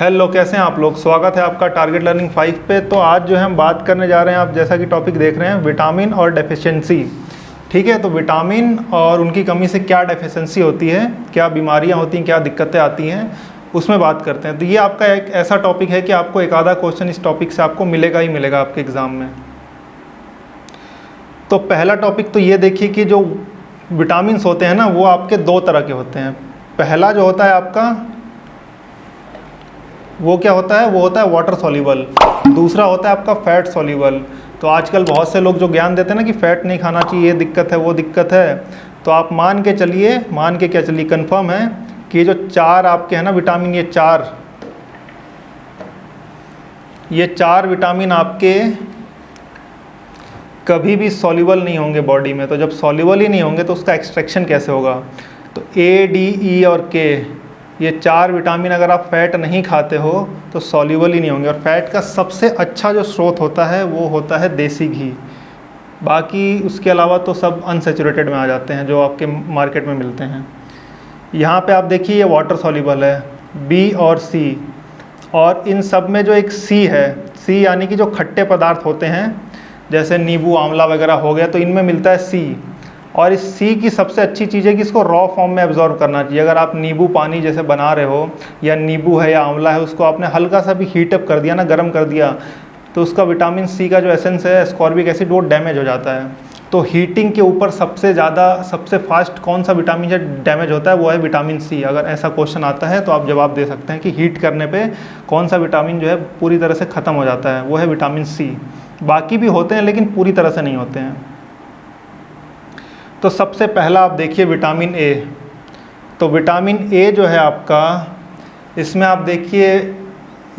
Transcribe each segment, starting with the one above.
Hello, कैसे हैं आप लोग। स्वागत है आपका टारगेट लर्निंग 5 पे। तो आज जो है हम बात करने जा रहे हैं, आप जैसा कि टॉपिक देख रहे हैं, विटामिन और डेफिशिएंसी। ठीक है, तो विटामिन और उनकी कमी से क्या डेफिशिएंसी होती है, क्या बीमारियां होती हैं, क्या दिक्कतें आती हैं, उसमें बात करते हैं। तो ये आपका एक ऐसा टॉपिक है कि आपको एक आधा क्वेश्चन इस टॉपिक से आपको मिलेगा ही मिलेगा आपके एग्ज़ाम में। तो पहला टॉपिक तो ये देखिए कि जो विटामिन्स होते हैं ना, वो आपके दो तरह के होते हैं। पहला जो होता है आपका, वो क्या होता है, वो होता है वाटर सॉल्युबल। दूसरा होता है आपका फैट सॉल्युबल। तो आजकल बहुत से लोग जो ज्ञान देते हैं ना कि फ़ैट नहीं खाना चाहिए, ये दिक्कत है, वो दिक्कत है, तो आप मान के क्या चलिए, कंफर्म है कि ये जो चार आपके हैं ना विटामिन, ये चार विटामिन आपके कभी भी सॉल्युबल नहीं होंगे बॉडी में। तो जब सॉल्युबल ही नहीं होंगे तो उसका एक्सट्रैक्शन कैसे होगा। तो ए, डी, ई और के, ये चार विटामिन अगर आप फैट नहीं खाते हो तो सॉल्युबल ही नहीं होंगे। और फैट का सबसे अच्छा जो स्रोत होता है वो होता है देसी घी। बाकी उसके अलावा तो सब अनसेचुरेटेड में आ जाते हैं जो आपके मार्केट में मिलते हैं। यहाँ पे आप देखिए ये वाटर सॉल्युबल है, बी और सी। और इन सब में जो एक सी है, सी यानी कि जो खट्टे पदार्थ होते हैं जैसे नींबू, आंवला वगैरह हो गया, तो इनमें मिलता है सी। और इस सी की सबसे अच्छी चीज़ है कि इसको रॉ फॉर्म में एब्जॉर्ब करना चाहिए। अगर आप नींबू पानी जैसे बना रहे हो, या नींबू है या आंवला है, उसको आपने हल्का सा भी हीटअप कर दिया ना, गर्म कर दिया, तो उसका विटामिन सी का जो एसेंस है, एस्कॉर्बिक एसिड, वो डैमेज हो जाता है। तो हीटिंग के ऊपर सबसे फास्ट कौन सा विटामिन से डैमेज होता है, वो है विटामिन सी। अगर ऐसा क्वेश्चन आता है तो आप जवाब दे सकते हैं कि हीट करने पे कौन सा विटामिन जो है पूरी तरह से ख़त्म हो जाता है, वो है विटामिन सी। बाकी भी होते हैं लेकिन पूरी तरह से नहीं होते हैं। तो सबसे पहला आप देखिए विटामिन ए। तो विटामिन ए जो है आपका, इसमें आप देखिए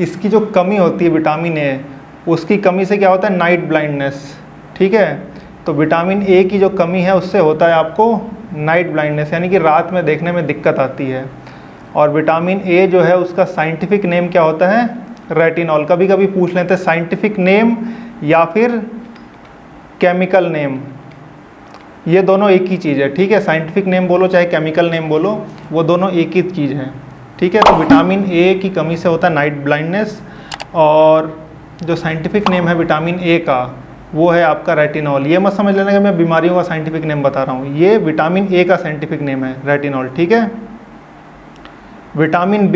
इसकी जो कमी होती है विटामिन ए, उसकी कमी से क्या होता है, नाइट ब्लाइंडनेस। ठीक है, तो विटामिन ए की जो कमी है उससे होता है आपको नाइट ब्लाइंडनेस, यानी कि रात में देखने में दिक्कत आती है। और विटामिन ए जो है उसका साइंटिफिक नेम क्या होता है, रेटिनॉल। कभी कभी पूछ लेते हैं साइंटिफिक नेम या फिर केमिकल नेम, ये दोनों एक ही चीज़ है। ठीक है, साइंटिफिक नेम बोलो चाहे केमिकल नेम बोलो, वो दोनों एक ही चीज़ है। ठीक है, तो विटामिन ए की कमी से होता है नाइट ब्लाइंडनेस। और जो साइंटिफिक नेम है विटामिन ए का, वो है आपका रेटिनॉल। ये मत समझ लेना कि मैं बीमारियों का साइंटिफिक नेम बता रहा हूँ, ये विटामिन ए का साइंटिफिक नेम है रेटिनॉल। ठीक है, विटामिन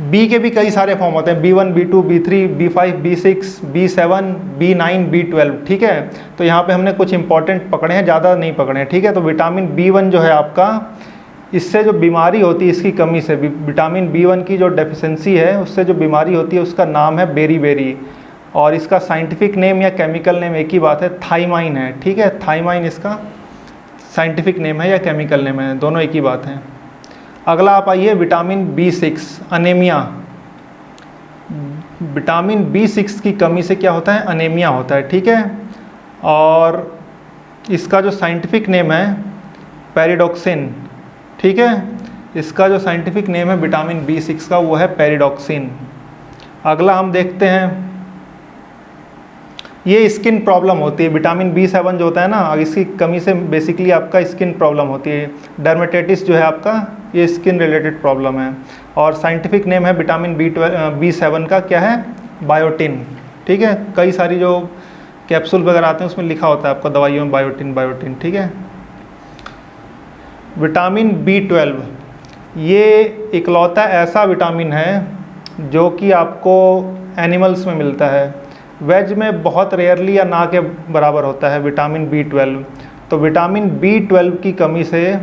बी के भी कई सारे फॉर्म होते हैं, B1, B2, B3, B5, B6, B7, B9, B12। ठीक है, तो यहाँ पे हमने कुछ इंपॉर्टेंट पकड़े हैं, ज़्यादा नहीं पकड़े हैं। ठीक है, तो विटामिन B1 जो है आपका, इससे जो बीमारी होती है इसकी कमी से, विटामिन B1 की जो डेफिशिएंसी है उससे जो बीमारी होती है उसका नाम है बेरी। और इसका साइंटिफिक नेम या केमिकल नेम एक ही बात है, थाइमाइन है। ठीक है, थाइमाइन इसका साइंटिफिक नेम है या केमिकल नेम है, दोनों एक ही बात है। अगला आप आइए vitamin B6, anaemia. Vitamin B6 की कमी से क्या होता है, अनेमिया होता है। ठीक है, और इसका जो साइंटिफिक नेम है पेरिडॉक्सिन। ठीक है, इसका जो साइंटिफिक नेम है विटामिन B6 का, वो है पेरिडॉक्सिन। अगला हम देखते हैं, ये स्किन प्रॉब्लम होती है। विटामिन B7 जो होता है ना, इसकी कमी से बेसिकली आपका स्किन प्रॉब्लम होती है। डर्मेटाइटिस जो है आपका, ये स्किन रिलेटेड प्रॉब्लम है। और साइंटिफिक नेम है विटामिन B7 का, क्या है, बायोटिन। ठीक है, कई सारी जो कैप्सूल वगैरह आते हैं उसमें लिखा होता है आपको दवाइयों में बायोटिन। ठीक है, विटामिन B12, ये इकलौता ऐसा विटामिन है जो कि आपको एनिमल्स में मिलता है। वेज में बहुत रेयरली या ना के बराबर होता है विटामिन B12। तो विटामिन B12 की कमी से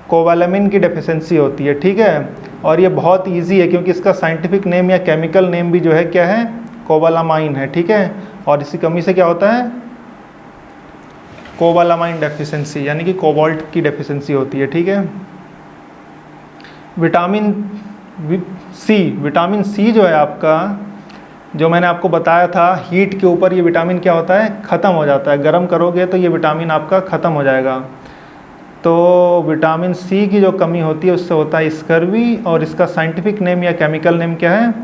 कोबालामिन की डेफिशिएंसी होती है। ठीक है, और ये बहुत इजी है क्योंकि इसका साइंटिफिक नेम या केमिकल नेम भी जो है क्या है, कोबालामाइन है। ठीक है, और इसी कमी से क्या होता है, कोबालामाइन डेफिशिएंसी, यानी कि कोबाल्ट की डेफिशिएंसी होती है। ठीक है, विटामिन सी जो है आपका, जो मैंने आपको बताया था, हीट के ऊपर ये विटामिन क्या होता है, ख़त्म हो जाता है। गर्म करोगे तो ये विटामिन आपका ख़त्म हो जाएगा। तो विटामिन सी की जो कमी होती है उससे होता है स्कर्वी। और इसका साइंटिफिक नेम या केमिकल नेम क्या है,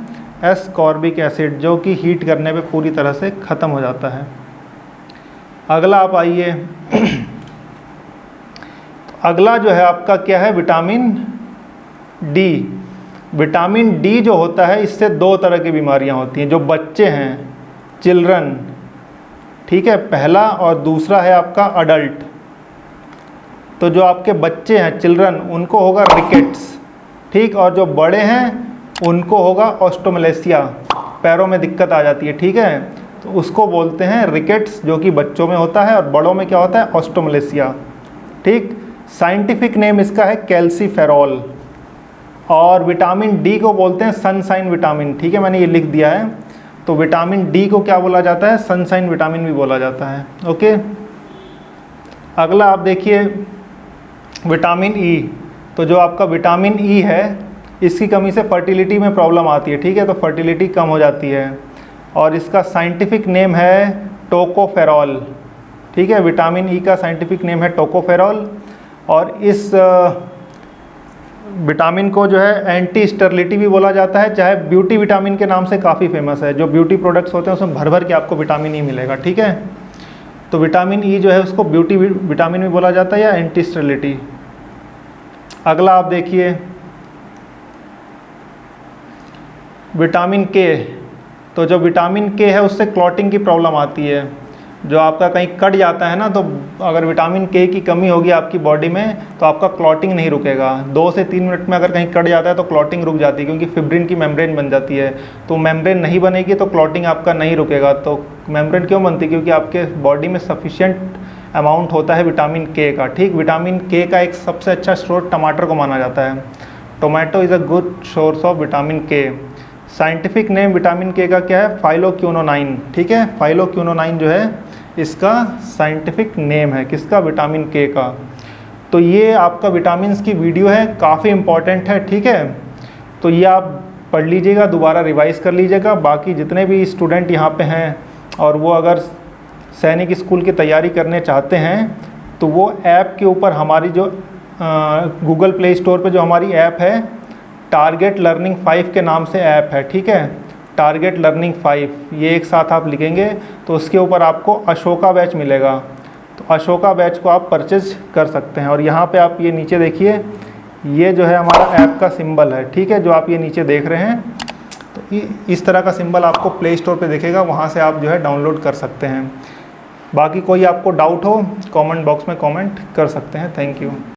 एस्कॉर्बिक एसिड, जो कि हीट करने पे पूरी तरह से ख़त्म हो जाता है। अगला आप आइए, अगला जो है आपका क्या है, विटामिन डी। विटामिन डी जो होता है, इससे 2 तरह की बीमारियां होती हैं। जो बच्चे हैं, चिल्ड्रन, ठीक है, पहला, और दूसरा है आपका अडल्ट। तो जो आपके बच्चे हैं, चिल्ड्रन, उनको होगा रिकेट्स, ठीक, और जो बड़े हैं उनको होगा ऑस्टोमलेसिया, पैरों में दिक्कत आ जाती है, ठीक है, तो उसको बोलते हैं रिकेट्स, जो कि बच्चों में होता है, और बड़ों में क्या होता है, ऑस्टोमलेसिया, ठीक। साइंटिफिक नेम इसका है कैल्सीफेरॉल। और विटामिन डी को बोलते हैं सनशाइन विटामिन, ठीक है, मैंने ये लिख दिया है। तो विटामिन डी को क्या बोला जाता है, सनशाइन विटामिन भी बोला जाता है, ओके। अगला आप देखिए विटामिन ई। तो जो आपका विटामिन ई है, इसकी कमी से फर्टिलिटी में प्रॉब्लम आती है, ठीक है, तो फर्टिलिटी कम हो जाती है। और इसका साइंटिफिक नेम है टोकोफेरॉल, ठीक है, विटामिन ई का साइंटिफिक नेम है टोकोफेरॉल। और इस विटामिन को जो है एंटी स्टेरिलिटी भी बोला जाता है, चाहे ब्यूटी विटामिन के नाम से काफ़ी फेमस है। जो ब्यूटी प्रोडक्ट्स होते हैं उसमें भर भर के आपको विटामिन ई मिलेगा, ठीक है। तो विटामिन ई जो है उसको ब्यूटी विटामिन भी बोला जाता है या एंटी स्टेरिलिटी। अगला आप देखिए विटामिन के। तो जो विटामिन के है उससे क्लॉटिंग की प्रॉब्लम आती है। जो आपका कहीं कट जाता है ना, तो अगर विटामिन के की कमी होगी आपकी बॉडी में तो आपका क्लॉटिंग नहीं रुकेगा। 2 से 3 मिनट में अगर कहीं कट जाता है तो क्लॉटिंग रुक जाती है, क्योंकि फिब्रिन की मेम्ब्रेन बन जाती है। तो मेम्ब्रेन नहीं बनेगी तो क्लॉटिंग आपका नहीं रुकेगा। तो मेम्ब्रेन क्यों बनती है, क्योंकि आपके बॉडी में सफिशिएंट अमाउंट होता है विटामिन के का, ठीक। विटामिन के का एक सबसे अच्छा स्रोत टमाटर को माना जाता है। Tomato is a good source of vitamin के। साइंटिफिक नेम विटामिन के का क्या है, फाइलोक्विनोनाइन, ठीक है। फाइलोक्विनोनाइन जो है इसका साइंटिफिक नेम है, किसका, विटामिन के का। तो ये आपका विटामिन्स की वीडियो है, काफ़ी इम्पॉर्टेंट है, ठीक है। तो ये आप पढ़ लीजिएगा, दोबारा रिवाइज़ कर लीजिएगा। बाकी जितने भी स्टूडेंट यहाँ पे हैं और वो अगर सैनिक स्कूल की तैयारी करने चाहते हैं तो वो ऐप के ऊपर हमारी जो गूगल प्ले स्टोर पे जो हमारी ऐप है, टारगेट लर्निंग 5 के नाम से ऐप है, ठीक है। टारगेट लर्निंग 5, ये एक साथ आप लिखेंगे तो उसके ऊपर आपको अशोका बैच मिलेगा। तो अशोका बैच को आप परचेज कर सकते हैं। और यहाँ पे आप ये नीचे देखिए, ये जो है हमारा ऐप का सिंबल है, ठीक है, जो आप ये नीचे देख रहे हैं। तो इस तरह का सिंबल आपको प्ले स्टोर पे दिखेगा, वहाँ से आप जो है डाउनलोड कर सकते हैं। बाकी कोई आपको डाउट हो कमेंट बॉक्स में कमेंट कर सकते हैं। Thank you.